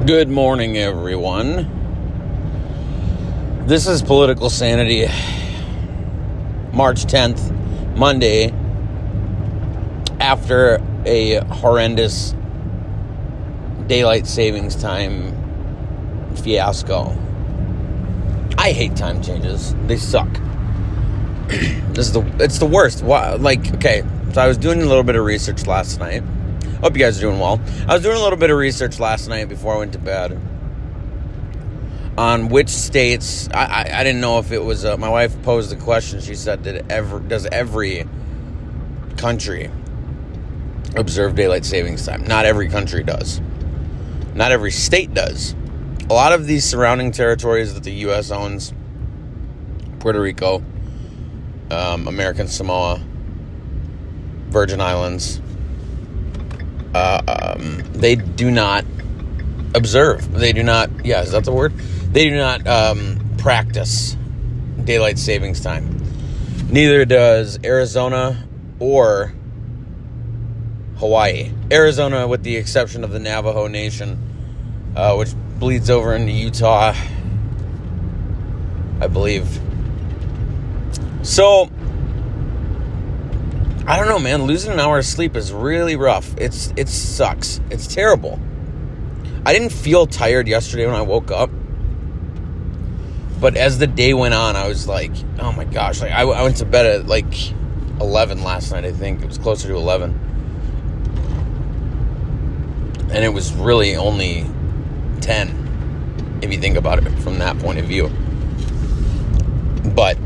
Good morning, everyone. This is Political Sanity, March 10th, Monday, after a horrendous daylight savings time fiasco. I hate time changes. They suck. It's the worst. Okay, so I was doing a little bit of research last night. Hope you guys are doing well. I was doing a little bit of research last night before I went to bed on which states. I didn't know if it was. My wife posed the question. She said, "Does every country observe daylight savings time?" Not every country does. Not every state does. A lot of these surrounding territories that the U.S. owns, Puerto Rico, American Samoa, Virgin Islands, they do not observe. They do not, is that the word? They do not practice daylight savings time. Neither does Arizona or Hawaii. Arizona, with the exception of the Navajo Nation, which bleeds over into Utah, I believe. So, I don't know, man. Losing an hour of sleep is really rough. It sucks. It's terrible. I didn't feel tired yesterday when I woke up. But as the day went on, I was like, oh my gosh. Like I went to bed at like 11 last night, I think. It was closer to 11. And it was really only 10, if you think about it from that point of view. But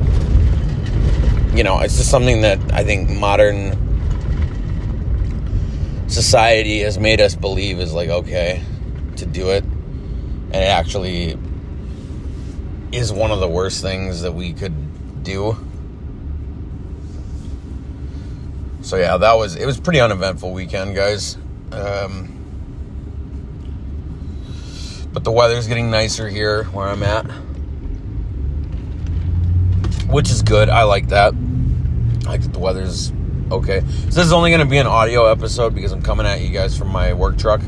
it's just something that I think modern society has made us believe is like okay to do it. And it actually is one of the worst things that we could do. So yeah, it was pretty uneventful weekend, guys. But the weather's getting nicer here where I'm at, which is good. I like that. I like that the weather's okay. So this is only going to be an audio episode because I'm coming at you guys from my work truck.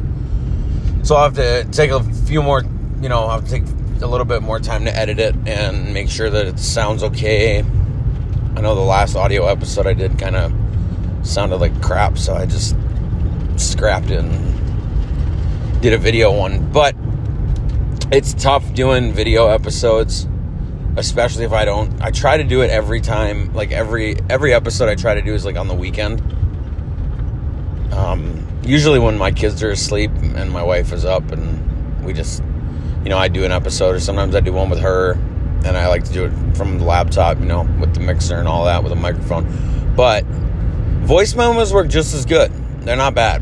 So I'll have to take a few more, I'll have to take a little bit more time to edit it and make sure that it sounds okay. I know the last audio episode I did kind of sounded like crap, so I just scrapped it and did a video one. But it's tough doing video episodes, especially if I try to do it every time, like every episode I try to do is like on the weekend. Usually when my kids are asleep and my wife is up and we just, I do an episode, or sometimes I do one with her, and I like to do it from the laptop, with the mixer and all that, with a microphone. But voice memos work just as good. They're not bad.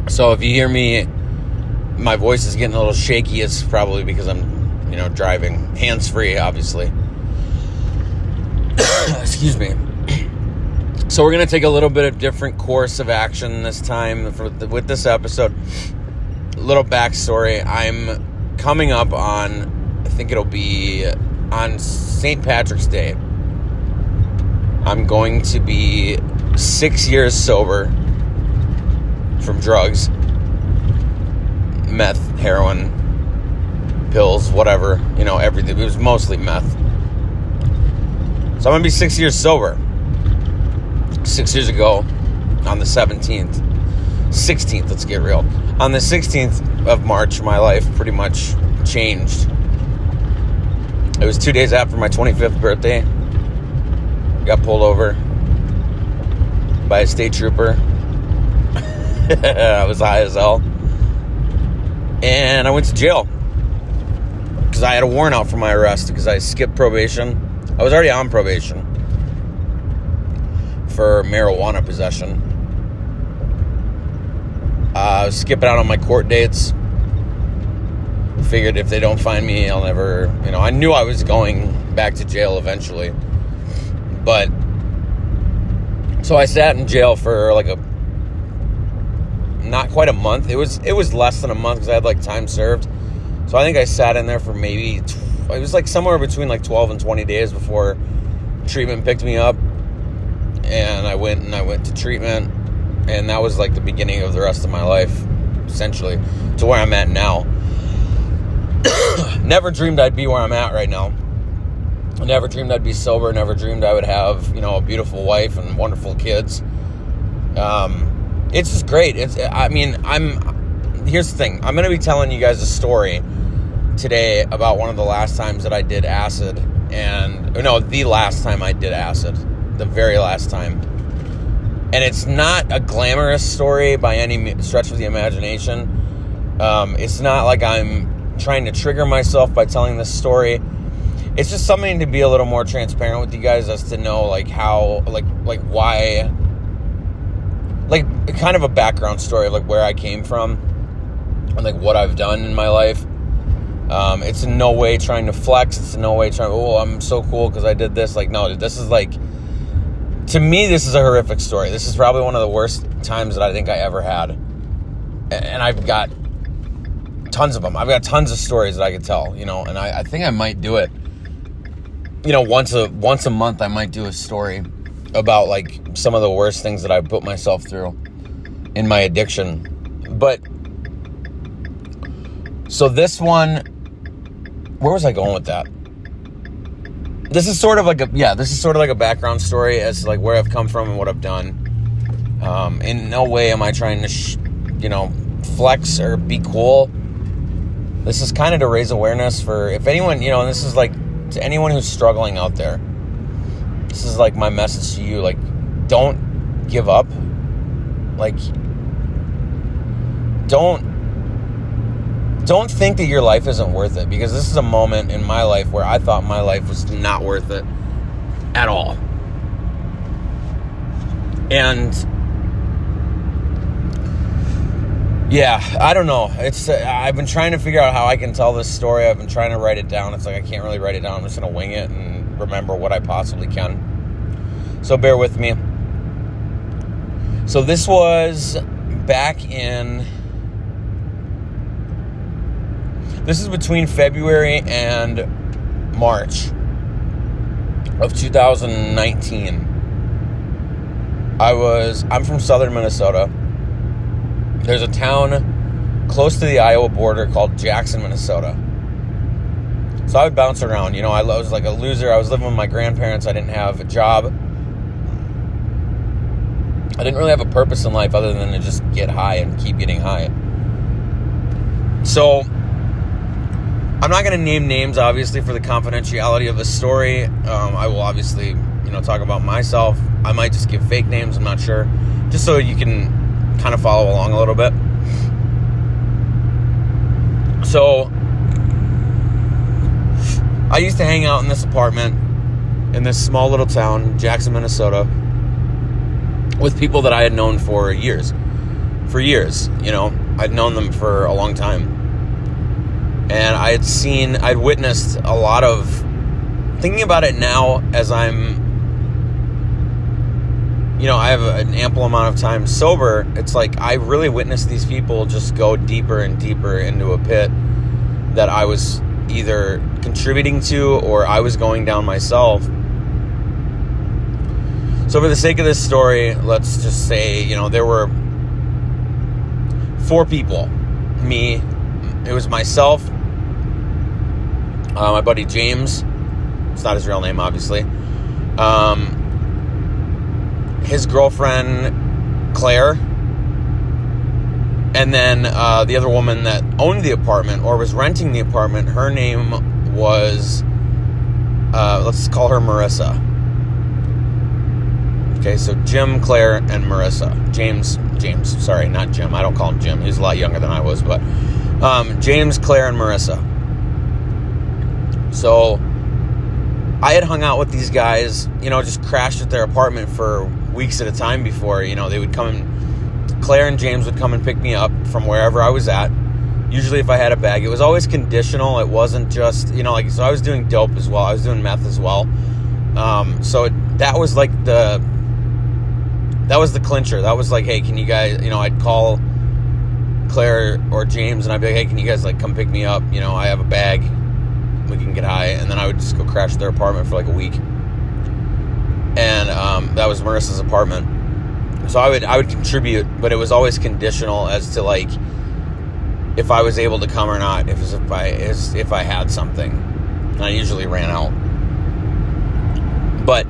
So if you hear me, my voice is getting a little shaky, it's probably because I'm driving hands-free, obviously. Excuse me. So we're going to take a little bit of different course of action this time with this episode. A little backstory. I'm coming up on, I think it'll be on St. Patrick's Day. I'm going to be 6 years sober from drugs, meth, heroin, pills, whatever, everything. It was mostly meth. So I'm going to be 6 years sober. 6 years ago, on the 16th, let's get real. On the 16th of March, my life pretty much changed. It was 2 days after my 25th birthday. Got pulled over by a state trooper. I was high as hell. And I went to jail because I had a warrant out for my arrest because I skipped probation. I was already on probation for marijuana possession. I was skipping out on my court dates. Figured if they don't find me, I'll never, I knew I was going back to jail eventually. But, so I sat in jail for like not quite a month. It was less than a month because I had like time served. So I think I sat in there for maybe, it was like somewhere between like 12 and 20 days before treatment picked me up. And I went to treatment, and that was like the beginning of the rest of my life. essentially, to where I'm at now. Never dreamed I'd be where I'm at right now. Never dreamed I'd be sober. Never dreamed I would have, a beautiful wife and wonderful kids. It's just great. Here's the thing. I'm going to be telling you guys a story today about one of the last times that I did acid. The last time I did acid. The very last time. And it's not a glamorous story by any stretch of the imagination. It's not like I'm trying to trigger myself by telling this story. It's just something to be a little more transparent with you guys as to know, how, why, kind of a background story of, where I came from and, what I've done in my life. It's in no way trying to flex. It's in no way trying, I'm so cool because I did this. No, this is, to me, this is a horrific story. This is probably one of the worst times that I think I ever had. And I've got tons of them. I've got tons of stories that I could tell, and I think I might do it. Once a month I might do a story about some of the worst things that I put myself through in my addiction. But so this one, where was I going with that? This is sort of like a background story as to where I've come from and what I've done. In no way am I trying to flex or be cool. This is kind of to raise awareness for, if anyone, and this is to anyone who's struggling out there. This is my message to you, don't give up. Don't think that your life isn't worth it, because this is a moment in my life where I thought my life was not worth it at all. And yeah, I don't know. I've been trying to figure out how I can tell this story. I've been trying to write it down. It's I can't really write it down. I'm just going to wing it and remember what I possibly can. So bear with me. So this was this is between February and March of 2019. I'm from southern Minnesota. There's a town close to the Iowa border called Jackson, Minnesota. So I would bounce around. I was like a loser. I was living with my grandparents. I didn't have a job. I didn't really have a purpose in life other than to just get high and keep getting high. So I'm not going to name names, obviously, for the confidentiality of the story. I will obviously, talk about myself. I might just give fake names. I'm not sure. Just so you can kind of follow along a little bit. So I used to hang out in this apartment in this small little town, Jackson, Minnesota, with people that I had known for years. I'd known them for a long time. And I'd witnessed a lot of, thinking about it now as I have an ample amount of time sober. It's I really witnessed these people just go deeper and deeper into a pit that I was either contributing to or I was going down myself. So for the sake of this story, let's just say, there were 4 people. Me, it was myself, my buddy James. It's not his real name, obviously. His girlfriend, Claire. And then the other woman that owned the apartment or was renting the apartment, her name was, let's call her Marissa. Okay, so Jim, Claire, and Marissa. James, sorry, not Jim. I don't call him Jim. He's a lot younger than I was, but James, Claire, and Marissa. So I had hung out with these guys, just crashed at their apartment for weeks at a time before, they would come and Claire and James would come and pick me up from wherever I was at. Usually if I had a bag, it was always conditional. It wasn't just, so I was doing dope as well. I was doing meth as well. So that was the clincher. That was hey, can you guys, I'd call Claire or James and I'd be like, hey, can you guys come pick me up? I have a bag. We can get high. And then I would just go crash at their apartment for a week. And that was Marissa's apartment. So I would contribute, but it was always conditional as to if I was able to come or not, if I had something. And I usually ran out. But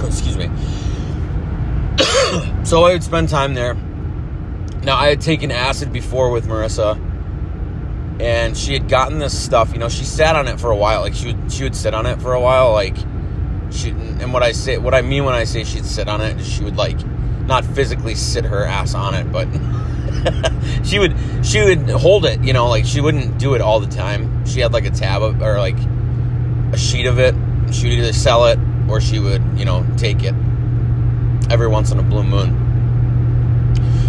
excuse me. So I would spend time there. Now, I had taken acid before with Marissa, and she had gotten this stuff, she sat on it for a while. Like, she would sit on it for a while, like, and what I mean when I say she'd sit on it, she would, like, not physically sit her ass on it, but she would hold it, like, she wouldn't do it all the time. She had, like, a tab or, like, a sheet of it. She would either sell it, or she would, take it every once in a blue moon.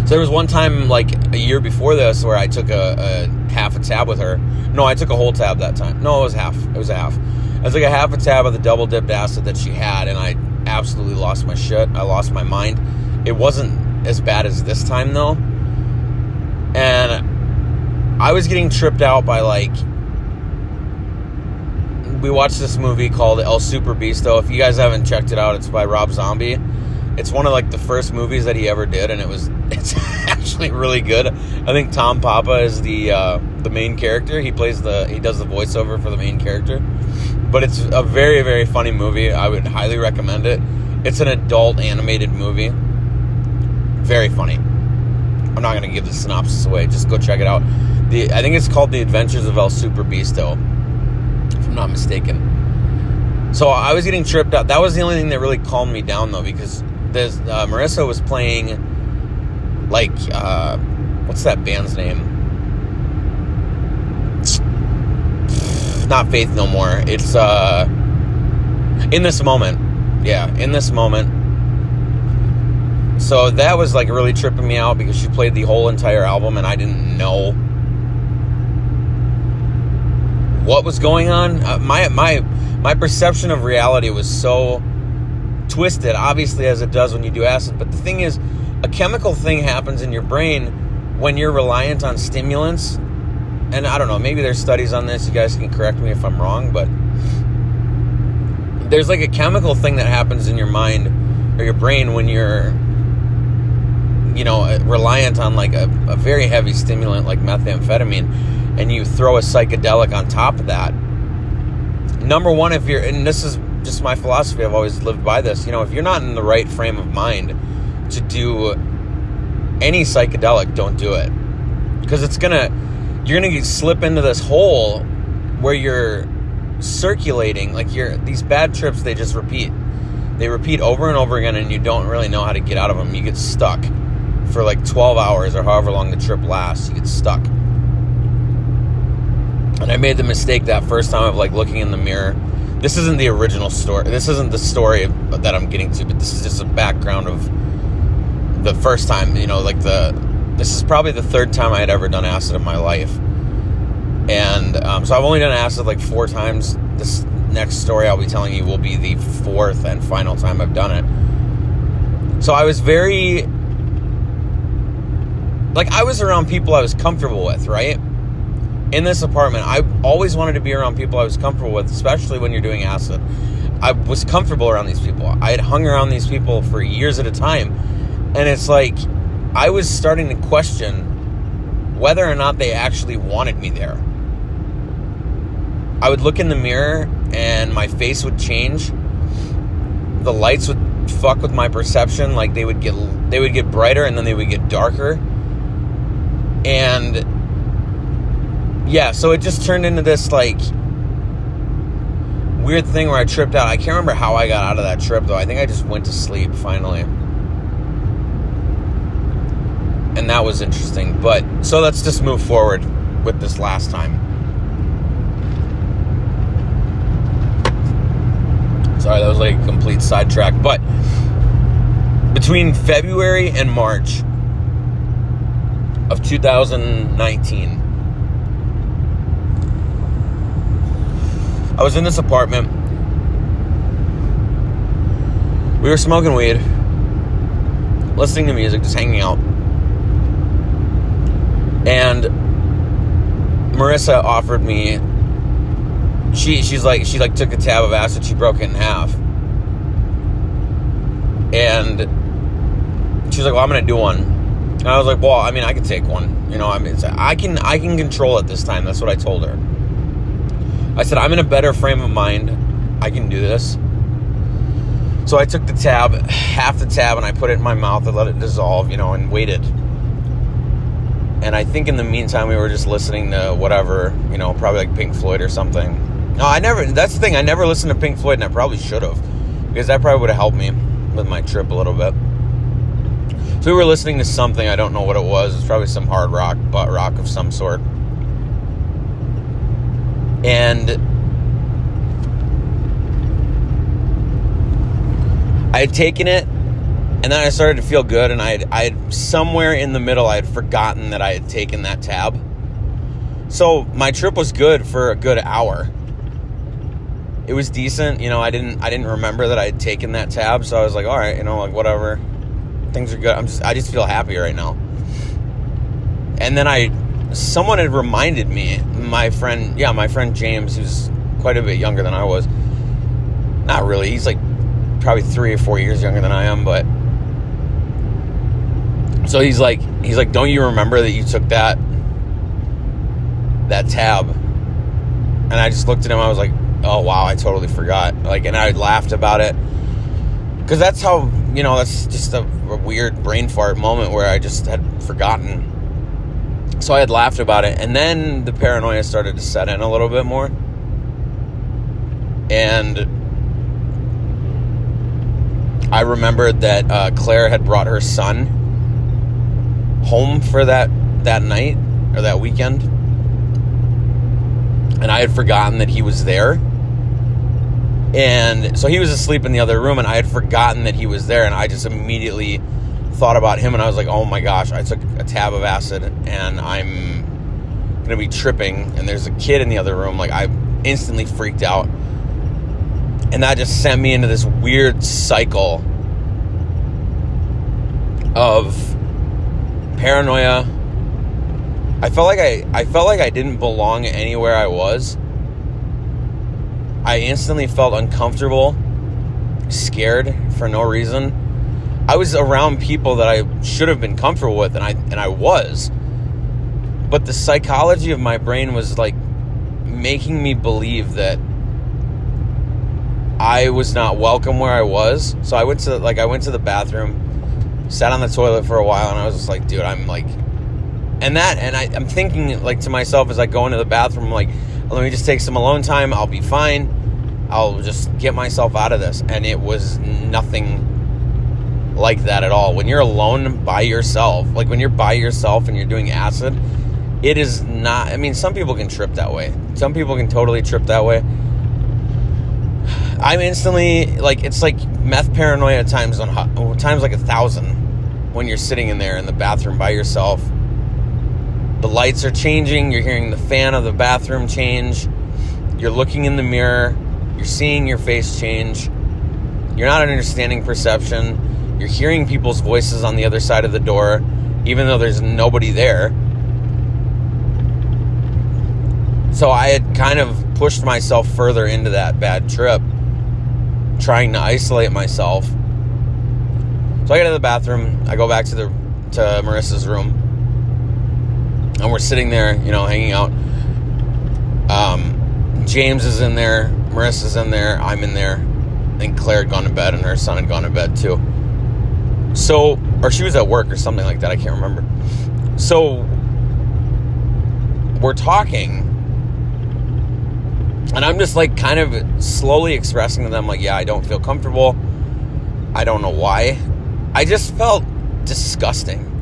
So there was one time, like, a year before this, where I took a half a tab with her. No, I took a whole tab that time. No, it was half. It was a half. I took a half a tab of the double dipped acid that she had, and I absolutely lost my shit. I lost my mind. It wasn't as bad as this time, though. And I was getting tripped out by, like, we watched this movie called El Super Beasto. If you guys haven't checked it out, it's by Rob Zombie. It's one of, like, the first movies that he ever did, and it's actually really good. I think Tom Papa is the main character. He does the voiceover for the main character. But it's a very, very funny movie. I would highly recommend it. It's an adult animated movie. Very funny. I'm not going to give the synopsis away. Just go check it out. I think it's called The Adventures of El Super Beasto, if I'm not mistaken. So I was getting tripped out. That was the only thing that really calmed me down, though, because Marissa was playing, like, what's that band's name? Not Faith No More. It's In This Moment. Yeah, In This Moment. So that was, like, really tripping me out, because she played the whole entire album, and I didn't know what was going on. My perception of reality was so twisted, obviously, as it does when you do acid. But the thing is, a chemical thing happens in your brain when you're reliant on stimulants. And I don't know, maybe there's studies on this. You guys can correct me if I'm wrong, but there's, like, a chemical thing that happens in your mind or your brain when you're, reliant on, like, a very heavy stimulant like methamphetamine, and you throw a psychedelic on top of that. Number one, and this is just my philosophy, I've always lived by this, if you're not in the right frame of mind to do any psychedelic, don't do it. Because you're going to slip into this hole where you're circulating, like, these bad trips, they just repeat. They repeat over and over again, and you don't really know how to get out of them. You get stuck for, like, 12 hours or however long the trip lasts. You get stuck. And I made the mistake that first time of, like, looking in the mirror. This isn't the original story. This isn't the story that I'm getting to, but this is just a background of the first time, this is probably the third time I had ever done acid in my life. And so I've only done acid, like, 4 times. This next story I'll be telling you will be the 4th and final time I've done it. So I was I was around people I was comfortable with, right? In this apartment, I always wanted to be around people I was comfortable with, especially when you're doing acid. I was comfortable around these people. I had hung around these people for years at a time. And it's like, I was starting to question whether or not they actually wanted me there. I would look in the mirror and my face would change. The lights would fuck with my perception. Like, they would get brighter and then they would get darker. And yeah, so it just turned into this, like, weird thing where I tripped out. I can't remember how I got out of that trip, though. I think I just went to sleep finally. And that was interesting. But so let's just move forward with this last time. Sorry, that was like a complete sidetrack. But between February and March of 2019, I was in this apartment. We were smoking weed, listening to music, just hanging out. And Marissa offered me, she took a tab of acid, she broke it in half. And she was like, well, I'm going to do one. And I was like, well, I mean, I could take one. You know, I mean, I can control it this time. That's what I told her. I said, I'm in a better frame of mind. I can do this. So I took the tab, half the tab, and I put it in my mouth and let it dissolve, you know, and waited. And I think in the meantime, we were just listening to whatever, you know, probably like Pink Floyd or something. No, that's the thing. I never listened to Pink Floyd, and I probably should have, because that probably would have helped me with my trip a little bit. So we were listening to something. I don't know what it was. It was probably some hard rock, butt rock of some sort. And I had taken it, and then I started to feel good, and I had somewhere in the middle, I had forgotten that I had taken that tab. So my trip was good for a good hour. It was decent, you know. I didn't remember that I had taken that tab, so I was like, all right, you know, like whatever, things are good. I just feel happy right now. And then someone had reminded me, my friend James, who's quite a bit younger than I was. Not really, he's like probably 3 or 4 years younger than I am, but so he's like, don't you remember that you took that tab? And I just looked at him. I was like, oh wow, I totally forgot. Like, and I laughed about it, because that's how, you know, that's just a weird brain fart moment where I just had forgotten. So I had laughed about it, and then the paranoia started to set in a little bit more. And I remembered that Claire had brought her son home for that night, or that weekend. And I had forgotten that he was there. And so he was asleep in the other room, and I had forgotten that he was there, and I just immediately thought about him, and I was like, oh my gosh, I took a tab of acid, and I'm going to be tripping, and there's a kid in the other room. Like, I instantly freaked out. And that just sent me into this weird cycle of paranoia. I felt like I didn't belong anywhere I was. I instantly felt uncomfortable, scared for no reason. I was around people that I should have been comfortable with, and I was. But the psychology of my brain was like making me believe that I was not welcome where I was. So I went to the bathroom, sat on the toilet for a while, and I was just like, dude, I'm like, I'm thinking like to myself as I go into the bathroom, like, let me just take some alone time. I'll be fine. I'll just get myself out of this. And it was nothing like that at all. When you're alone by yourself, like when you're by yourself and you're doing acid, it is not, I mean, some people can trip that way. Some people can totally trip that way. I'm instantly, like, it's like meth paranoia times like 1,000 when you're sitting in there in the bathroom by yourself. The lights are changing. You're hearing the fan of the bathroom change. You're looking in the mirror. You're seeing your face change. You're not understanding perception. You're hearing people's voices on the other side of the door, even though there's nobody there. So I had kind of pushed myself further into that bad trip, trying to isolate myself. So I get to the bathroom. I go back to Marissa's room. And we're sitting there, you know, hanging out. James is in there. Marissa's in there. I'm in there. I think Claire had gone to bed, and her son had gone to bed too. So, or she was at work or something like that. I can't remember. So, we're talking. And I'm just like kind of slowly expressing to them, like, yeah, I don't feel comfortable. I don't know why. I just felt disgusting.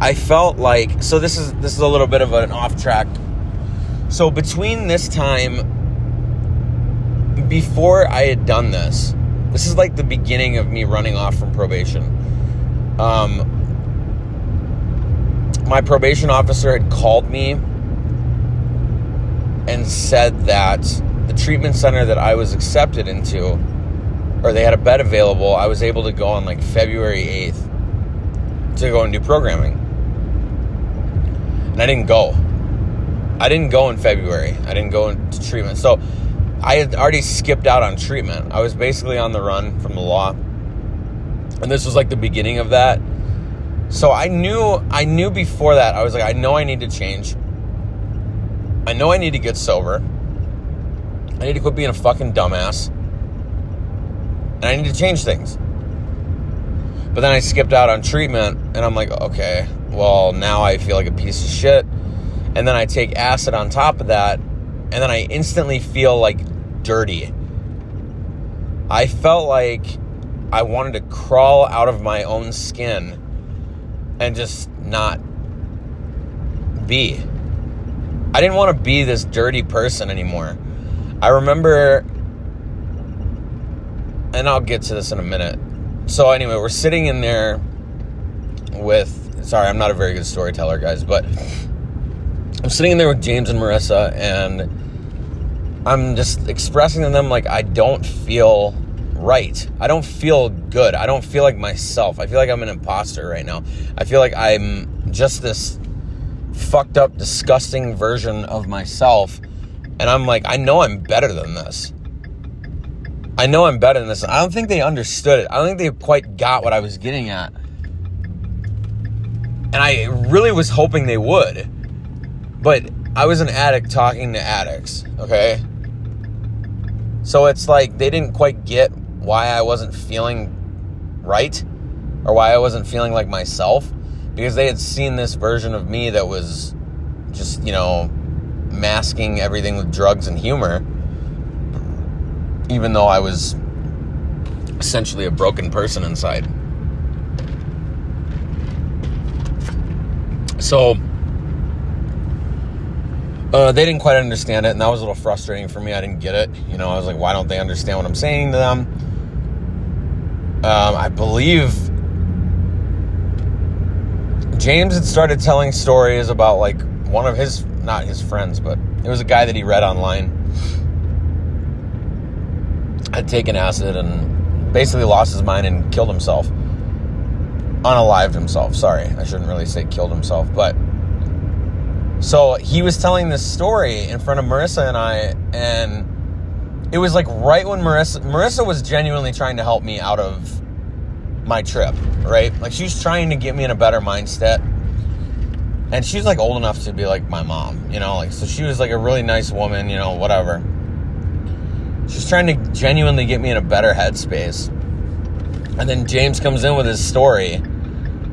I felt like, so this is a little bit of an off track. So between this time, before I had done this is like the beginning of me running off from probation. My probation officer had called me and said that the treatment center that I was accepted into, or they had a bed available, I was able to go on like February 8th to go and do programming. And I didn't go. I didn't go in February. I didn't go into treatment. So I had already skipped out on treatment. I was basically on the run from the law. And this was like the beginning of that. So I knew before that, I was like, I know I need to change. I know I need to get sober. I need to quit being a fucking dumbass. And I need to change things. But then I skipped out on treatment, and I'm like, okay, well, now I feel like a piece of shit. And then I take acid on top of that, and then I instantly feel like dirty. I felt like I wanted to crawl out of my own skin and just not be. I didn't want to be this dirty person anymore. I remember, and I'll get to this in a minute. So anyway, we're sitting in there with, sorry, I'm not a very good storyteller, guys, but I'm sitting in there with James and Marissa, and I'm just expressing to them, like, I don't feel right. I don't feel good. I don't feel like myself. I feel like I'm an imposter right now. I feel like I'm just this fucked up, disgusting version of myself. And I'm like, I know I'm better than this. I know I'm better than this. I don't think they understood it. I don't think they quite got what I was getting at. And I really was hoping they would. But I was an addict talking to addicts, okay? So it's like they didn't quite get why I wasn't feeling right or why I wasn't feeling like myself, because they had seen this version of me that was just, masking everything with drugs and humor, even though I was essentially a broken person inside. So they didn't quite understand it, and that was a little frustrating for me. I didn't get it. I was like, why don't they understand what I'm saying to them? I believe James had started telling stories about, like, one of his, not his friends, but it was a guy that he read online, had taken acid and basically lost his mind and killed himself. Unalived himself. Sorry, I shouldn't really say killed himself, but so he was telling this story in front of Marissa and I, and it was like right when Marissa was genuinely trying to help me out of my trip, right? Like, she was trying to get me in a better mindset. And she's like old enough to be like my mom, so she was like a really nice woman, whatever. She's trying to genuinely get me in a better headspace. And then James comes in with his story.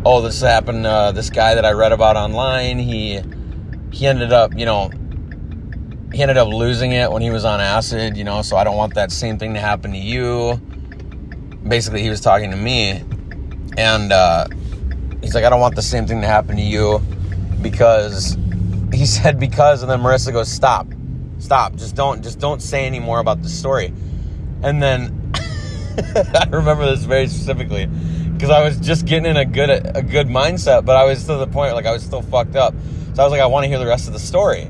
Oh, this happened, this guy that I read about online, he ended up, he ended up losing it when he was on acid, so I don't want that same thing to happen to you. Basically, he was talking to me, and he's like, I don't want the same thing to happen to you, because, he said because, and then Marissa goes, stop, just don't say any more about the story. And then, I remember this very specifically, because I was just getting in a good mindset, but I was to the point, like, I was still fucked up. So I was like, I want to hear the rest of the story.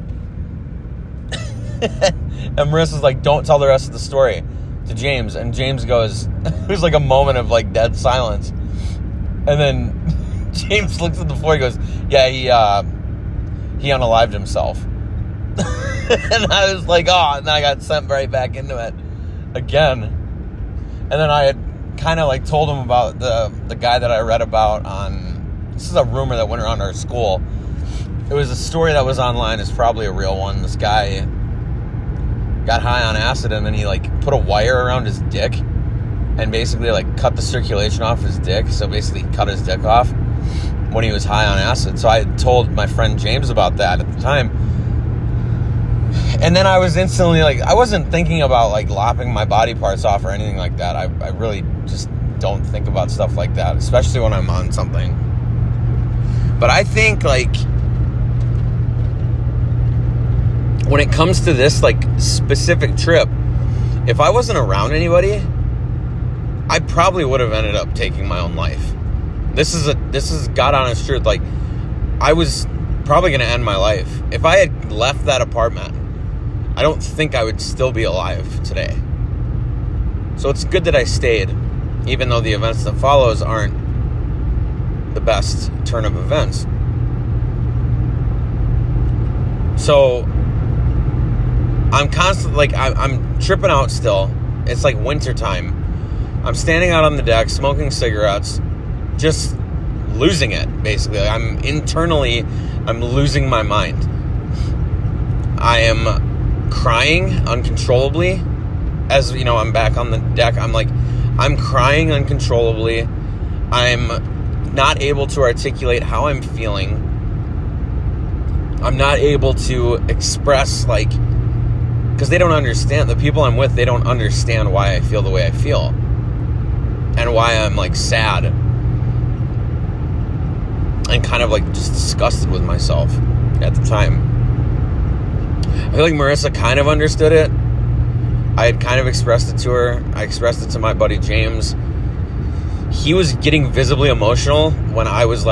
And Marissa's like, don't tell the rest of the story to James. And James goes, it was like a moment of like dead silence. And then James looks at the floor, he goes, yeah, he unalived himself. And I was like, oh, and then I got sent right back into it again. And then I had kind of like told him about the guy that I read about on, this is a rumor that went around our school. It was a story that was online. It's probably a real one. This guy got high on acid, and then he like put a wire around his dick and basically like cut the circulation off his dick. So basically he cut his dick off when he was high on acid. So I had told my friend James about that at the time. And then I was instantly like, I wasn't thinking about like lopping my body parts off or anything like that. I really just don't think about stuff like that, especially when I'm on something. But I think like, when it comes to this like specific trip, if I wasn't around anybody, I probably would have ended up taking my own life. This is God honest truth. Like, I was probably going to end my life. If I had left that apartment, I don't think I would still be alive today. So it's good that I stayed, even though the events that follows aren't the best turn of events. So I'm constantly, like, I'm tripping out still. It's like winter time. I'm standing out on the deck, smoking cigarettes, just losing it, basically. I'm losing my mind. I am crying uncontrollably. As you know, I'm back on the deck. I'm crying uncontrollably. I'm not able to articulate how I'm feeling. I'm not able to express, because they don't understand. The people I'm with, they don't understand why I feel the way I feel. And why I'm, sad. And kind of, just disgusted with myself at the time. I feel like Marissa kind of understood it. I had kind of expressed it to her. I expressed it to my buddy James. He was getting visibly emotional when I was,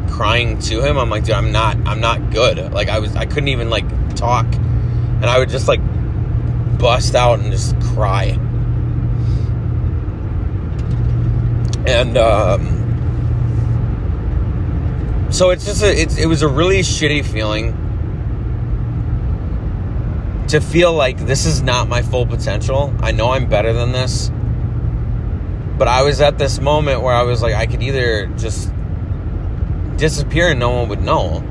crying to him. I'm like, dude, I'm not good. I couldn't even, talk. And I would just, bust out and just cry. And, so it's just, it was a really shitty feeling to feel like this is not my full potential. I know I'm better than this. But I was at this moment where I was like, I could either just disappear and no one would know,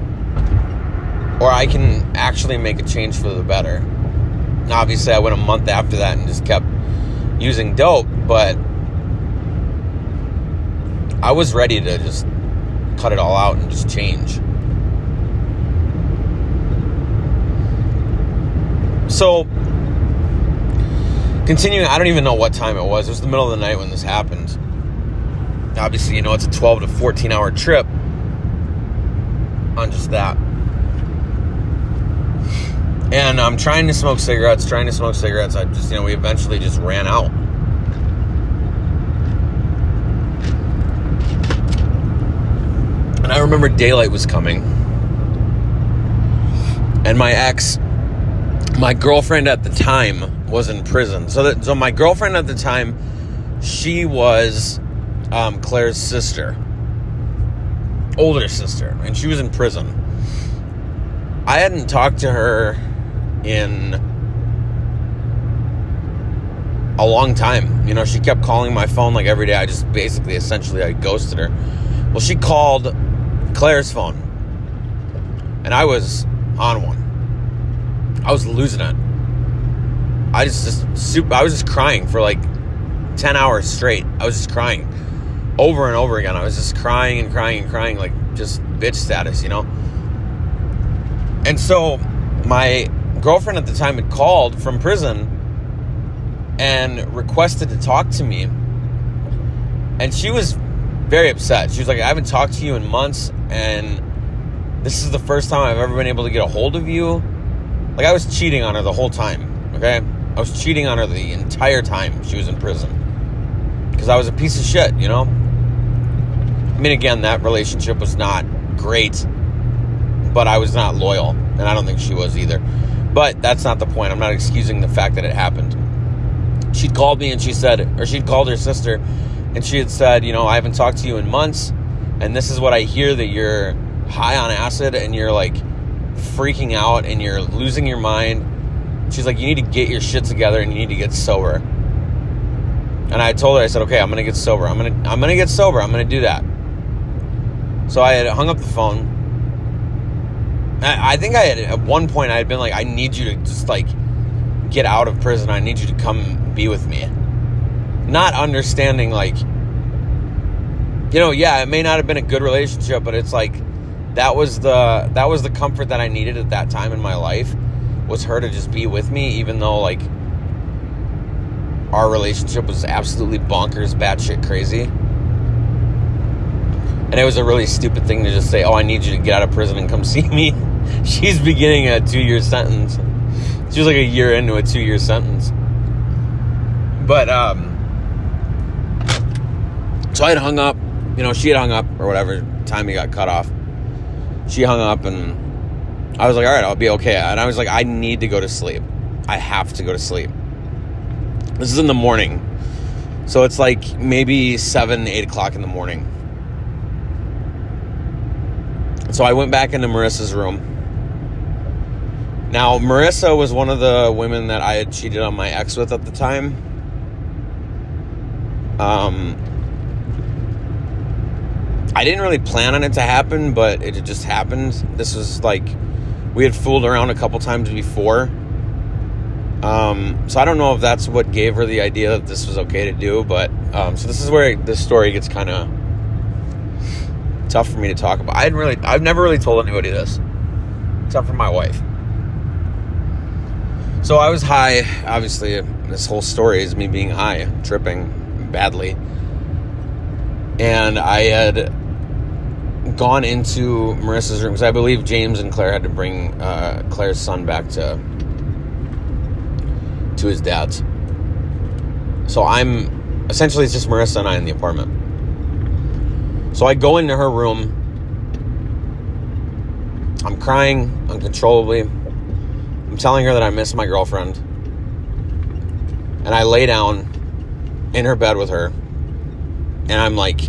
or I can actually make a change for the better. And obviously, I went a month after that and just kept using dope, but I was ready to just cut it all out and just change. So, continuing, I don't even know what time it was. It was the middle of the night when this happened. Obviously, it's a 12 to 14 hour trip on just that. And I'm trying to smoke cigarettes. I just, we eventually just ran out. And I remember daylight was coming. And my girlfriend at the time was in prison. So my girlfriend at the time, she was Claire's sister. Older sister. And she was in prison. I hadn't talked to her in a long time. She kept calling my phone every day. I just I ghosted her. Well, she called Claire's phone. And I was on one. I was losing it. I was just crying for 10 hours straight. I was just crying over and over again. I was just crying and crying and crying, just bitch status, And so my girlfriend at the time had called from prison and requested to talk to me. And she was very upset. She was like, I haven't talked to you in months, and this is the first time I've ever been able to get a hold of you. I was cheating on her the whole time, okay? I was cheating on her the entire time she was in prison. Because I was a piece of shit, again, that relationship was not great, but I was not loyal, and I don't think she was either. But that's not the point. I'm not excusing the fact that it happened. She'd called me and she'd called her sister, and she had said, I haven't talked to you in months, and this is what I hear, that you're high on acid, and you're, freaking out, and you're losing your mind. She's like, you need to get your shit together, and you need to get sober. And I told her, I said, okay, I'm going to get sober. I'm going to get sober. I'm going to do that. So I had hung up the phone. I think at one point I had been like, I need you to just get out of prison. I need you to come be with me. Not understanding it may not have been a good relationship, but it's that was the comfort that I needed at that time in my life, was her to just be with me, even though our relationship was absolutely bonkers, batshit crazy. And it was a really stupid thing to just say, oh, I need you to get out of prison and come see me. She's beginning a 2-year sentence. She was a year into a 2-year sentence. But, so I had hung up, she had hung up, or whatever time he got cut off. She hung up, and I was like, all right, I'll be okay. And I was like, I need to go to sleep. I have to go to sleep. This is in the morning. So it's maybe 7, 8 o'clock in the morning. So I went back into Marissa's room. Now, Marissa was one of the women that I had cheated on my ex with at the time. I didn't really plan on it to happen, but it just happened. This was like, we had fooled around a couple times before. So I don't know if that's what gave her the idea that this was okay to do, but so this is where this story gets kind of tough for me to talk about. I've never really told anybody this, except for my wife. So I was high. Obviously, this whole story is me being high, tripping badly. And I had gone into Marissa's room because I believe James and Claire had to bring Claire's son back to his dad's. So essentially it's just Marissa and I in the apartment. So I go into her room. I'm crying uncontrollably. I'm telling her that I miss my girlfriend. And I lay down in her bed with her. And I'm like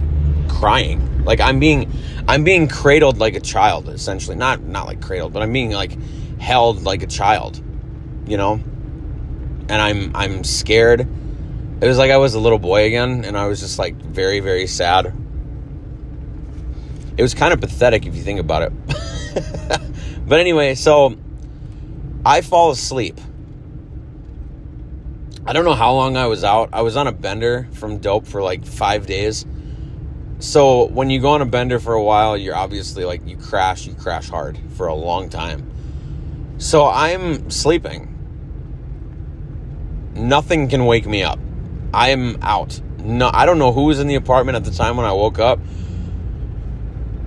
crying. Like I'm being cradled like a child, essentially. Not like cradled, but I'm being like held like a child, you know? And I'm scared. It was like I was a little boy again, and I was just like very, very sad. It was kind of pathetic if you think about it. But anyway, so I fall asleep. I don't know how long I was out. I was on a bender from dope for like 5 days. So when you go on a bender for a while, you're obviously like, you crash hard for a long time. So I'm sleeping. Nothing can wake me up. I'm out. No, I don't know who was in the apartment at the time when I woke up.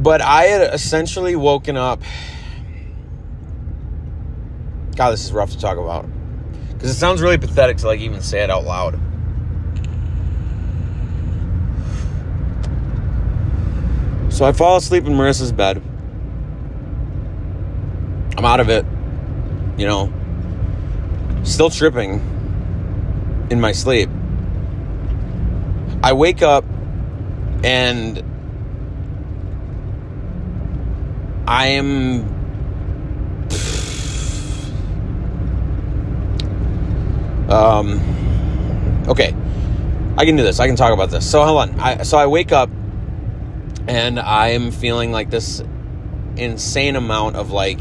But I had essentially woken up. God, this is rough to talk about. Because it sounds really pathetic to like even say it out loud. So I fall asleep in Marissa's bed. I'm out of it. You know. Still tripping in my sleep. I wake up and I am okay. I can do this. I can talk about this. So hold on. I wake up and I'm feeling like this insane amount of like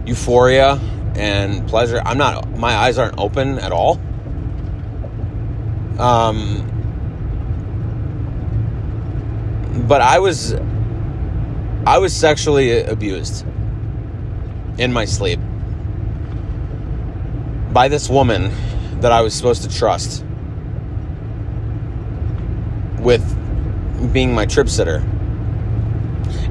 euphoria and pleasure. My eyes aren't open at all. But I was sexually abused in my sleep by this woman that I was supposed to trust with being my trip sitter.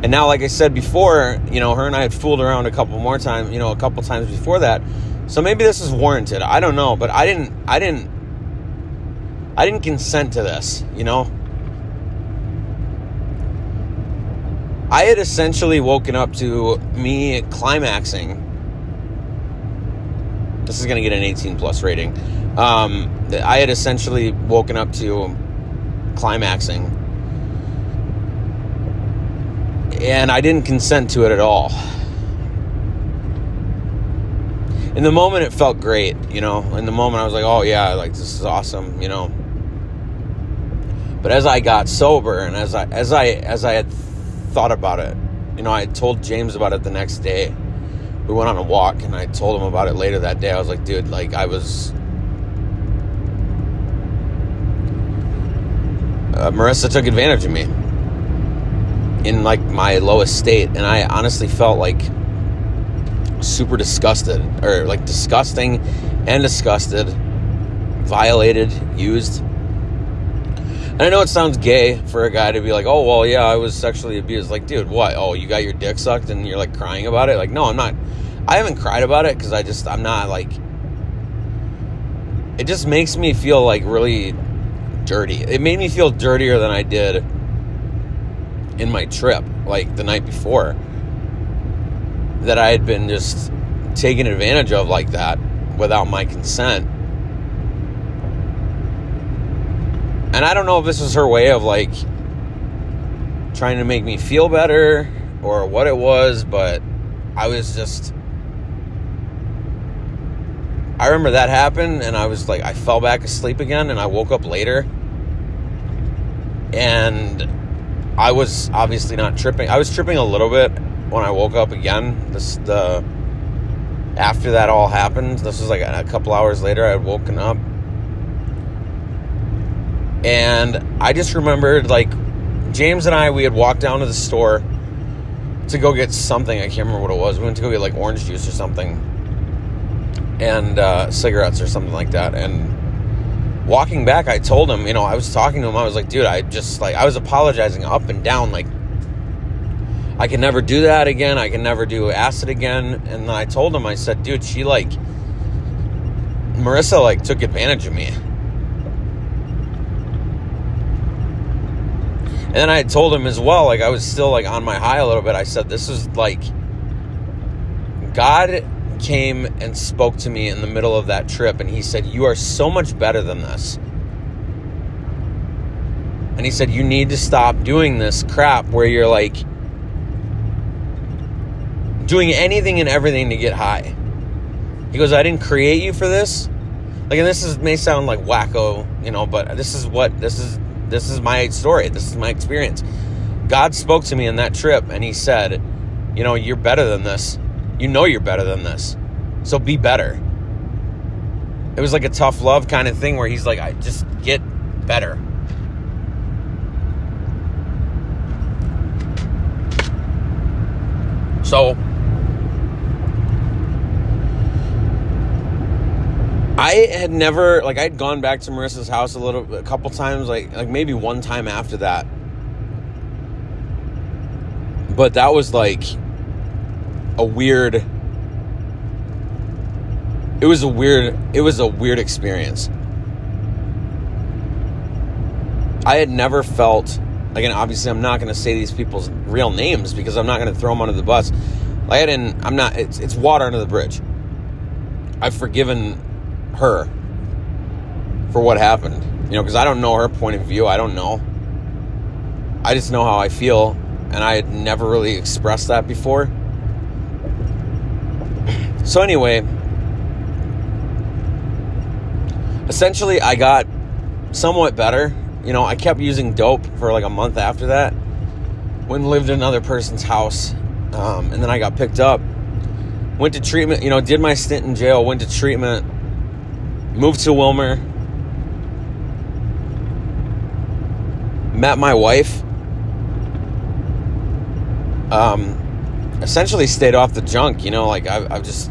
And now, like I said before, you know, her and I had fooled around a couple times before that. So maybe this is warranted. I don't know, but I didn't consent to this, you know? I had essentially woken up to me climaxing. This is going to get an 18 plus rating. I had essentially woken up to climaxing. And I didn't consent to it at all. In the moment, it felt great, you know? In the moment, I was like, oh yeah, like this is awesome, you know? But as I got sober and as I had thought about it, you know, I told James about it the next day. We went on a walk and I told him about it later that day. I was like, dude, like Marissa took advantage of me in like my lowest state. And I honestly felt like super disgusted, or like disgusting and disgusted, violated, used. And I know it sounds gay for a guy to be like, oh, well, yeah, I was sexually abused. Like, dude, what? Oh, you got your dick sucked and you're like crying about it? Like, no, I'm not. I haven't cried about it because I'm not like, it just makes me feel like really dirty. It made me feel dirtier than I did in my trip, like the night before, that I had been just taken advantage of like that without my consent. And I don't know if this was her way of like trying to make me feel better or what it was, but I remember that happened and I was like, I fell back asleep again and I woke up later and I was obviously not tripping. I was tripping a little bit when I woke up again. After that all happened, this was like a couple hours later, I had woken up. And I just remembered, like, James and I, we had walked down to the store to go get something. I can't remember what it was. We went to go get, like, orange juice or something. And cigarettes or something like that. And walking back, I told him, I was talking to him. I was like, dude, I was apologizing up and down, like, I can never do that again. I can never do acid again. And then I told him, I said, dude, Marissa, like, took advantage of me. And then I had told him as well, like, I was still, like, on my high a little bit. I said, this is, like, God came and spoke to me in the middle of that trip. And he said, you are so much better than this. And he said, you need to stop doing this crap where you're, like, doing anything and everything to get high. He goes, I didn't create you for this. Like, and may sound like wacko, but this is my story. This is my experience. God spoke to me in that trip and he said, you're better than this. You're better than this. So be better. It was like a tough love kind of thing where he's like, I just get better. So I had never, like, I'd gone back to Marissa's house a couple times, like maybe one time after that. But that was like it was a weird experience. I had never felt, like, and obviously I'm not going to say these people's real names because I'm not going to throw them under the bus. Like, it's water under the bridge. I've forgiven her for what happened, because I don't know her point of view. I don't know. I just know how I feel, and I had never really expressed that before. So anyway, essentially I got somewhat better. I kept using dope for like a month after that. Went and lived in another person's house, and then I got picked up. Went to treatment, did my stint in jail, went to treatment. Moved to Wilmer, met my wife, essentially stayed off the junk, I've just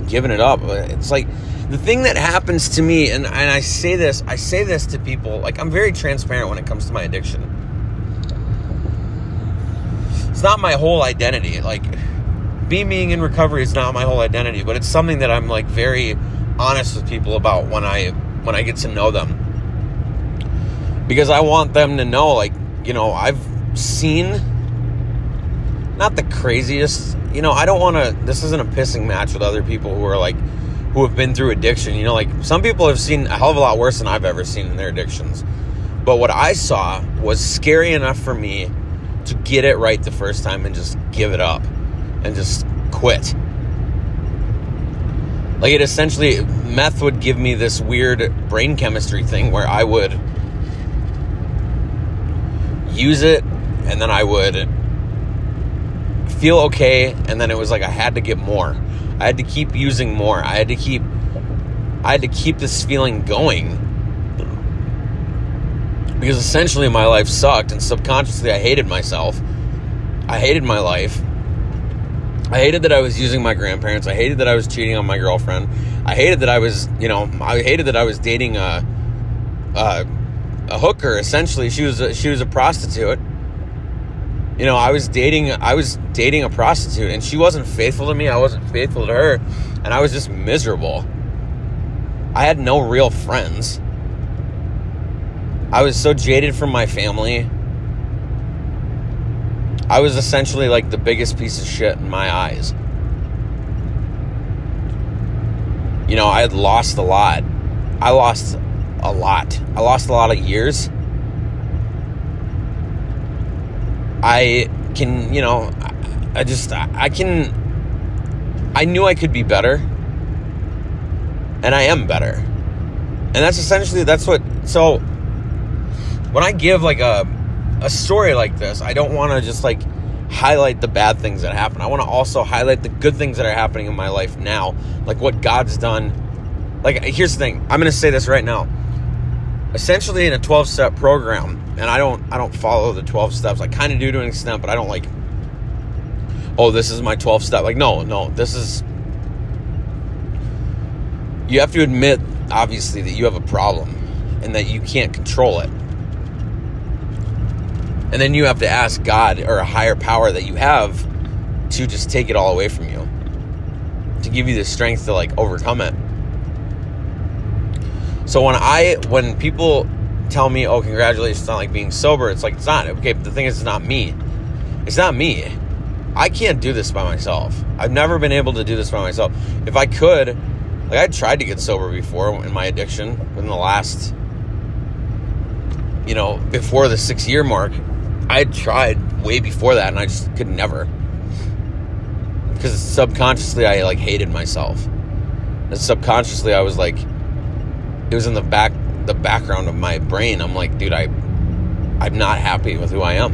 given it up. It's like the thing that happens to me, and I say this to people, like, I'm very transparent when it comes to my addiction. It's not my whole identity, like, being in recovery is not my whole identity, but it's something that I'm, like, very honest with people about when I get to know them, because I want them to know, like, I've seen not the craziest, I don't want to, this isn't a pissing match with other people who have been through addiction, like, some people have seen a hell of a lot worse than I've ever seen in their addictions, but what I saw was scary enough for me to get it right the first time and just give it up and just quit. Like, it essentially, meth would give me this weird brain chemistry thing where I would use it and then I would feel okay, and then it was like I had to get more. I had to keep using more. I had to keep this feeling going, because essentially my life sucked, and subconsciously I hated myself. I hated my life. I hated that I was using my grandparents. I hated that I was cheating on my girlfriend. I hated that I was dating a hooker. Essentially, she was a prostitute. I was dating a prostitute, and she wasn't faithful to me. I wasn't faithful to her, and I was just miserable. I had no real friends. I was so jaded from my family. I was essentially like the biggest piece of shit in my eyes. I had lost a lot. I lost a lot. I lost a lot of years. I knew I could be better. And I am better. And that's essentially, so when I give like a a story like this, I don't want to just like highlight the bad things that happen. I want to also highlight the good things that are happening in my life now, like what God's done. Like, here's the thing. I'm going to say this right now. Essentially, in a 12-step program, and I don't follow the 12 steps. I kind of do to an extent, but I don't like, oh, this is my 12 step. Like, no, this is, you have to admit, obviously, that you have a problem and that you can't control it. And then you have to ask God or a higher power that you have to just take it all away from you, to give you the strength to like overcome it. So when people tell me, oh, congratulations on like being sober, it's like, it's not. Okay, but the thing is, it's not me. It's not me. I can't do this by myself. I've never been able to do this by myself. If I could, like, I tried to get sober before in my addiction within the last, before the 6-year mark. I had tried way before that, and I just could never. Because subconsciously, I like hated myself. And subconsciously, I was like, it was in the background of my brain. I'm like, dude, I'm not happy with who I am.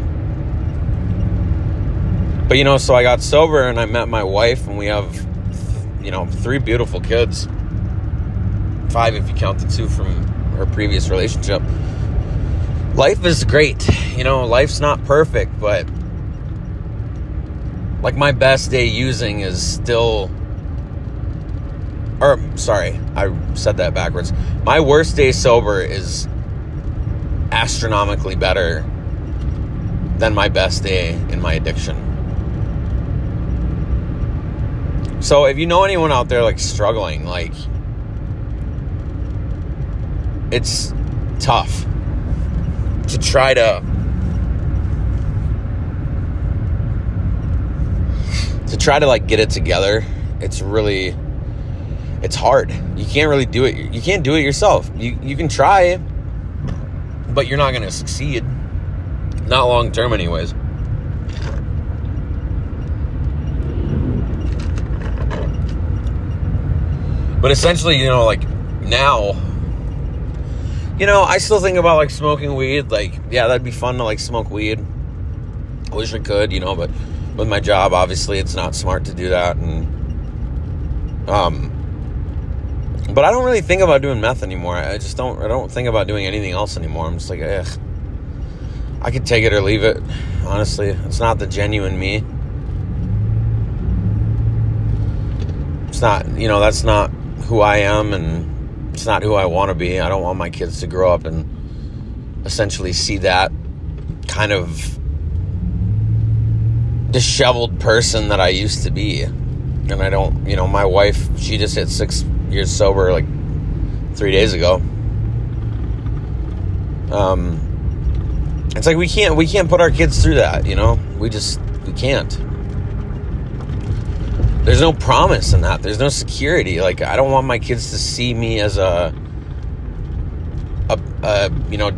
But, so I got sober and I met my wife, and we have, 3 beautiful kids. 5 if you count the 2 from her previous relationship. Life is great. Life's not perfect, but like my best day using is still, or sorry, I said that backwards. My worst day sober is astronomically better than my best day in my addiction. So if you know anyone out there like struggling, like, it's tough to try to like get it together. It's hard. You can't really do it. You can't do it yourself. You can try, but you're not going to succeed. Not long term anyways. But essentially, like now, I still think about like smoking weed. Like, yeah, that'd be fun to like smoke weed. I wish I could, but with my job, obviously, it's not smart to do that. And but I don't really think about doing meth anymore. I don't think about doing anything else anymore. I'm just like, ugh. I could take it or leave it. Honestly, it's not the genuine me. It's not, that's not who I am, and it's not who I want to be. I don't want my kids to grow up and essentially see that kind of disheveled person that I used to be. And I don't, my wife, she just hit 6 years sober like 3 days ago. It's like we can't put our kids through that, we can't. There's no promise in that. There's no security. Like, I don't want my kids to see me as a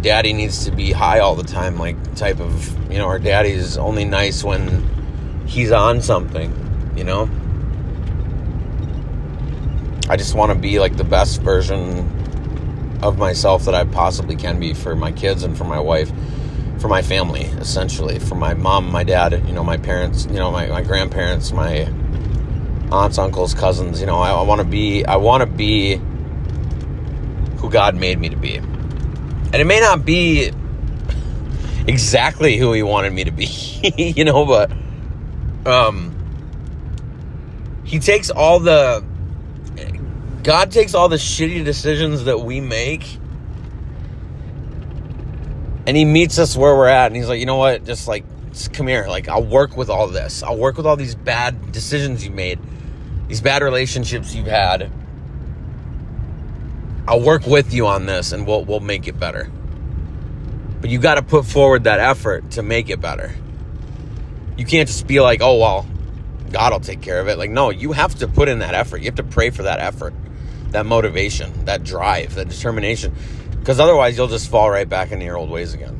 daddy needs to be high all the time, like type of, our daddy's only nice when he's on something, I just want to be like the best version of myself that I possibly can be for my kids and for my wife, for my family, essentially, for my mom, my dad, my parents, my grandparents, my aunts, uncles, cousins. I want to be who God made me to be. And it may not be exactly who he wanted me to be, but God takes all the shitty decisions that we make, and he meets us where we're at, and he's like, you know what, just come here, like, I'll work with all this. I'll work with all these bad decisions you made, these bad relationships you've had. I'll work with you on this, and we'll make it better. But you got to put forward that effort to make it better. You can't just be like, oh, well, God will take care of it. Like, no, you have to put in that effort. You have to pray for that effort, that motivation, that drive, that determination. Because otherwise, you'll just fall right back into your old ways again.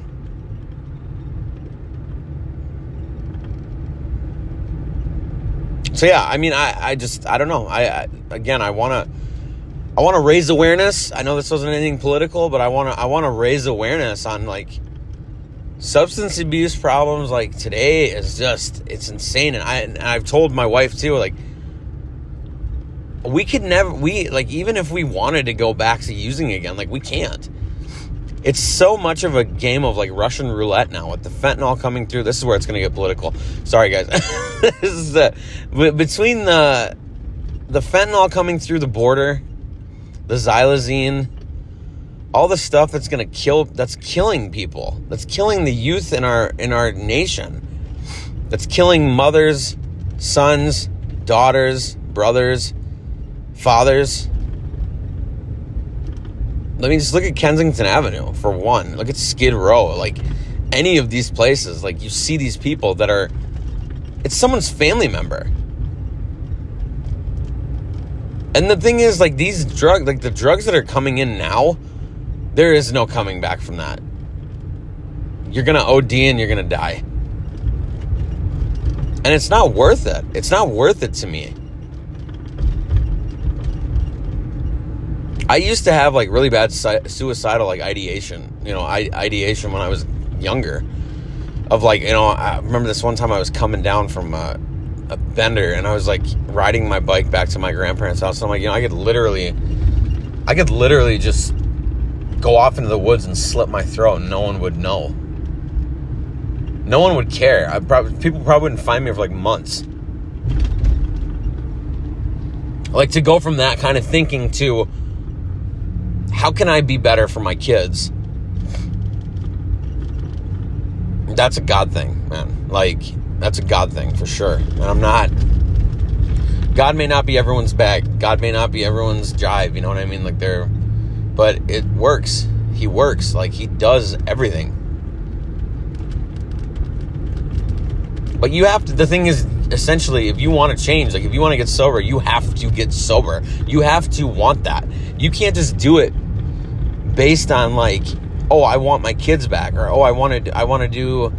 So, yeah, I mean, I don't know. I want to raise awareness. I know this wasn't anything political, but I want to raise awareness on, like, substance abuse problems like today is just, it's insane. And I've told my wife too, like, even if we wanted to go back to using again, like, we can't. It's so much of a game of like Russian roulette now with the fentanyl coming through. This is where it's going to get political. Sorry, guys. This is between the fentanyl coming through the border, the xylazine, all the stuff that's going to kill, that's killing people, that's killing the youth in our nation, that's killing mothers, sons, daughters, brothers, fathers. I mean, just look at Kensington Avenue, for one. Look at Skid Row. Like, any of these places, like, you see these people that are... It's someone's family member. And the thing is, like, these drugs... Like, the drugs that are coming in now, there is no coming back from that. You're going to OD and you're going to die. And it's not worth it. It's not worth it to me. I used to have like really bad suicidal like ideation, ideation when I was younger. Of like, I remember this one time I was coming down from a bender and I was like riding my bike back to my grandparents' house. And I'm like, I could literally just go off into the woods and slit my throat and no one would know. No one would care. People probably wouldn't find me for like months. Like, to go from that kind of thinking to, how can I be better for my kids? That's a God thing, man. Like, that's a God thing for sure. And I'm not... God may not be everyone's bag. God may not be everyone's jive. You know what I mean? Like, but it works. He works. Like, he does everything. But you have to... The thing is, essentially, if you want to change, like, if you want to get sober, you have to get sober. You have to want that. You can't just do it based on like, oh, I want my kids back, or oh, I want to do,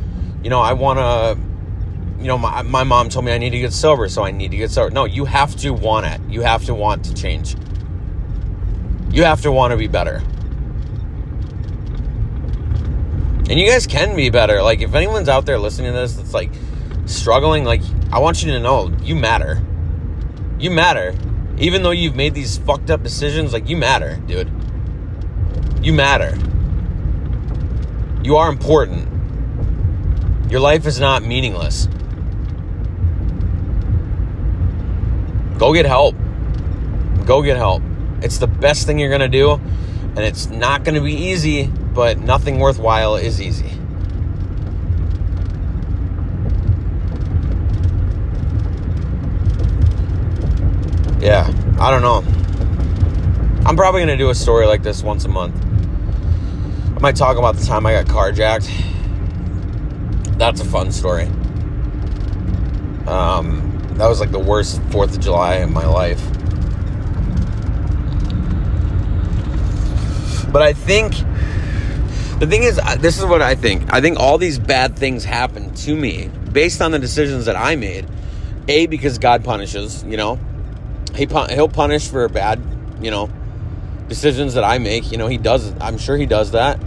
my mom told me I need to get sober, so I need to get sober. No, you have to want it. You have to want to change. You have to want to be better. And you guys can be better. Like, if anyone's out there listening to this that's like struggling, like, I want you to know you matter. You matter. Even though you've made these fucked up decisions, like, you matter, dude. You matter. You are important. Your life is not meaningless. Go get help. Go get help. It's the best thing you're going to do, and it's not going to be easy, but nothing worthwhile is easy. Yeah, I don't know. I'm probably going to do a story like this once a month. I might talk about the time I got carjacked. That's a fun story. That was like the worst 4th of July in my life. But I think, the thing is, this is what I think. I think all these bad things happen to me based on the decisions that I made. A, because God punishes, He'll punish for bad, decisions that I make. He does. I'm sure he does that.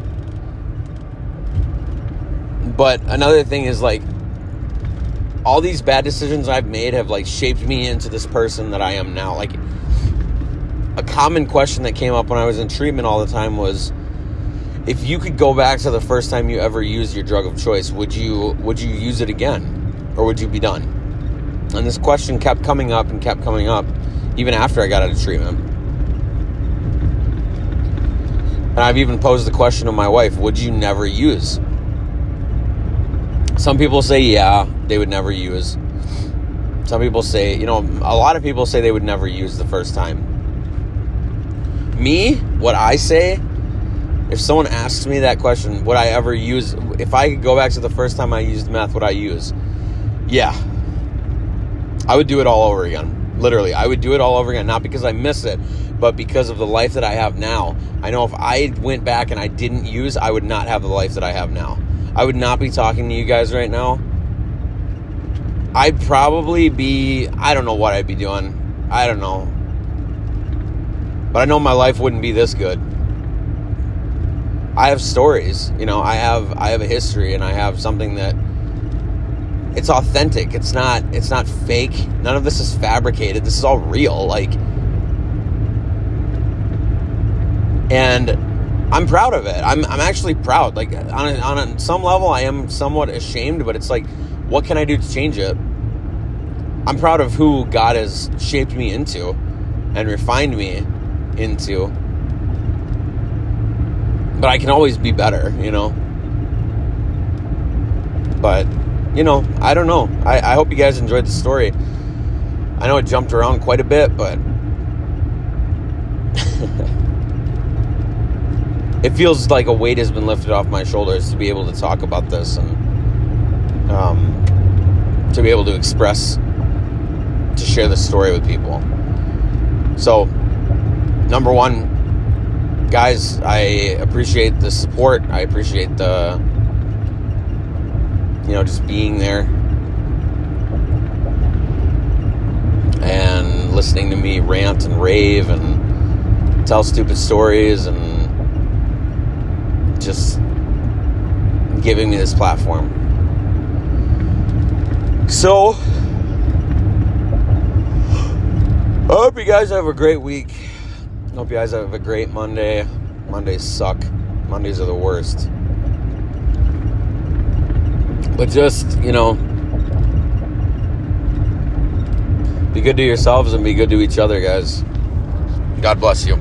But another thing is, like, all these bad decisions I've made have, like, shaped me into this person that I am now. Like, a common question that came up when I was in treatment all the time was, if you could go back to the first time you ever used your drug of choice, would you use it again? Or would you be done? And this question kept coming up even after I got out of treatment. And I've even posed the question to my wife, would you never use? Some people say, yeah, they would never use. Some people say, a lot of people say they would never use the first time. Me, what I say, if someone asks me that question, would I ever use, if I could go back to the first time I used meth, would I use? Yeah. I would do it all over again. Literally, I would do it all over again. Not because I miss it, but because of the life that I have now. I know if I went back and I didn't use, I would not have the life that I have now. I would not be talking to you guys right now. I'd probably be, I don't know what I'd be doing. I don't know. But I know my life wouldn't be this good. I have stories, you know, I have a history, and I have something that it's authentic. It's not fake. None of this is fabricated. This is all real. Like, and I'm proud of it. I'm actually proud. Like, on some level, I am somewhat ashamed, but it's like, what can I do to change it? I'm proud of who God has shaped me into and refined me into. But I can always be better, you know? But, you know, I don't know. I hope you guys enjoyed the story. I know it jumped around quite a bit, but it feels like a weight has been lifted off my shoulders to be able to talk about this and to be able to express, to share this story with people. So, number one, guys, I appreciate the support. I appreciate the, you know, just being there and listening to me rant and rave and tell stupid stories and just giving me this platform. So, I hope you guys have a great week. I hope you guys have a great Monday. Mondays suck. Mondays are the worst. But just, you know, be good to yourselves and be good to each other, guys. God bless you.